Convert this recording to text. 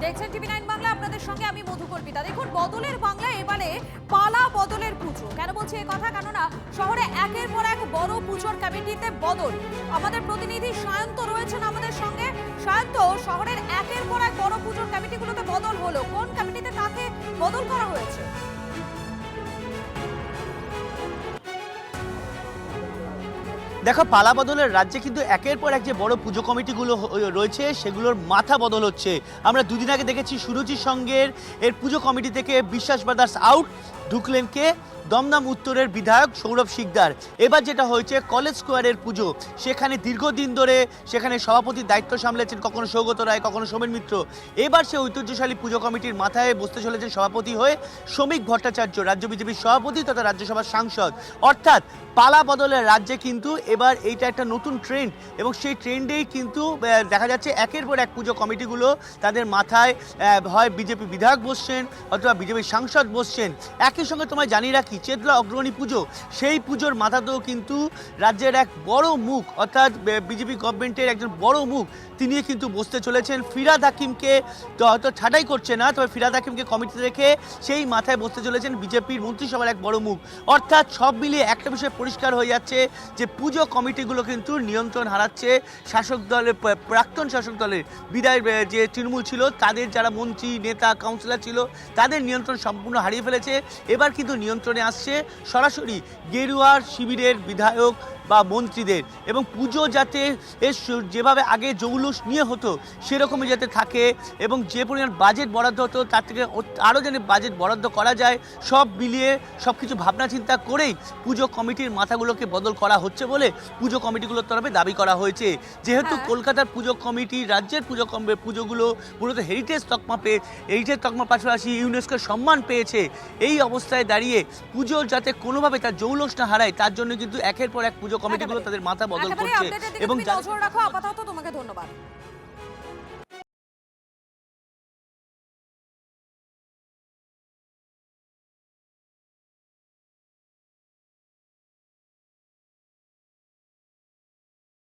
দেখছেন টিভি9 বাংলা, আপনাদের সঙ্গে আমি মধুকর্পিতা। দেখুন, বদলের বাংলা এবারে পালা বদলের পুজো। কেন বলছি এই কথা? কেননা শহরে একের পর এক বড় পুজোর কমিটিতে বদল। আমাদের প্রতিনিধি সায়ন্ত রয়েছেন আমাদের সঙ্গে। সায়ন্ত, শহরের একের পর এক বড় পুজোর কমিটিগুলোতে বদল হলো, কোন কমিটিতে কাকে বদল করা হয়েছে? দেখো, পালা বদলের রাজ্যে কিন্তু একের পর এক যে বড় পুজো কমিটিগুলো রয়েছে সেগুলোর মাথা বদল হচ্ছে। আমরা দুদিন আগে দেখেছি সুরুচি সঙ্গের এর পুজো কমিটি থেকে বিশ্বাস ব্রাদার্স আউট, ঢুকলেন কে? দমদম উত্তরের বিধায়ক সৌরভ শিকদার। এবার যেটা হয়েছে কলেজ স্কোয়ারের পুজো, সেখানে দীর্ঘদিন ধরে সেখানে সভাপতির দায়িত্ব সামলেছেন কখনো সৌগত রায়, কখনো সোমেন মিত্র। এবার সে ঐতিহ্যশালী পুজো কমিটির মাথায় বসতে চলেছেন সভাপতি হয়ে শ্রমিক ভট্টাচার্য, রাজ্য বিজেপির সভাপতি তথা রাজ্যসভার সাংসদ। অর্থাৎ পালা বদলের রাজ্যে কিন্তু এবার এইটা একটা নতুন ট্রেন্ড, এবং সেই ট্রেন্ডেই কিন্তু দেখা যাচ্ছে একের পর এক পুজো কমিটিগুলো তাদের মাথায় হয় বিজেপি বিধায়ক বসছেন অথবা বিজেপির সাংসদ বসছেন। একই সঙ্গে তোমায় জানিয়ে রাখি, চেতলা অগ্রণী পুজো, সেই পুজোর মাথাতেও কিন্তু রাজ্যের এক বড় মুখ অর্থাৎ বিজেপি গভর্নমেন্টের একজন বড় মুখ তিনি কিন্তু বসতে চলেছেন। ফিরহাদ হাকিমকে তো হয়তো ছাঁটাই করছে না, তবে ফিরহাদ হাকিমকে কমিটিতে রেখে সেই মাথায় বসতে চলেছেন বিজেপির মন্ত্রিসভার এক বড় মুখ। অর্থাৎ সব মিলিয়ে একটা বিষয় পরিষ্কার হয়ে যাচ্ছে যে পুজো কমিটিগুলো কিন্তু নিয়ন্ত্রণ হারাচ্ছে শাসক দলের, প্রাক্তন শাসক দলের বিদায় যে তৃণমূল ছিল তাদের যারা মন্ত্রী নেতা কাউন্সিলর ছিল তাদের নিয়ন্ত্রণ সম্পূর্ণ হারিয়ে ফেলেছে। এবার কিন্তু নিয়ন্ত্রণে আসছে সরাসরি গেরুয়ার শিবিরের বিধায়ক বা মন্ত্রীদের, এবং পুজো যাতে যেভাবে আগে জৌলুস নিয়ে হতো সেরকমই যাতে থাকে, এবং যে পরিমাণ বাজেট বরাদ্দ হতো তার থেকে আরও যেন বাজেট বরাদ্দ করা যায়, সব মিলিয়ে সব কিছু ভাবনা চিন্তা করেই পুজো কমিটির মাথাগুলোকে বদল করা হচ্ছে বলে পুজো কমিটিগুলোর তরফে দাবি করা হয়েছে। যেহেতু কলকাতার পুজো কমিটি রাজ্যের পুজোগুলো মূলত হেরিটেজ তকমার পাশাপাশি ইউনেস্কোর সম্মান পেয়েছে, এই অবস্থায় দাঁড়িয়ে পুজো যাতে কোনোভাবে তার জৌলুস না হারায় তার জন্য কিন্তু একের পর এক পুজো কমিটিগুলো তাদের মাথা বদল করছে। এবং নজর রাখো। আপাতত তোমাকে ধন্যবাদ।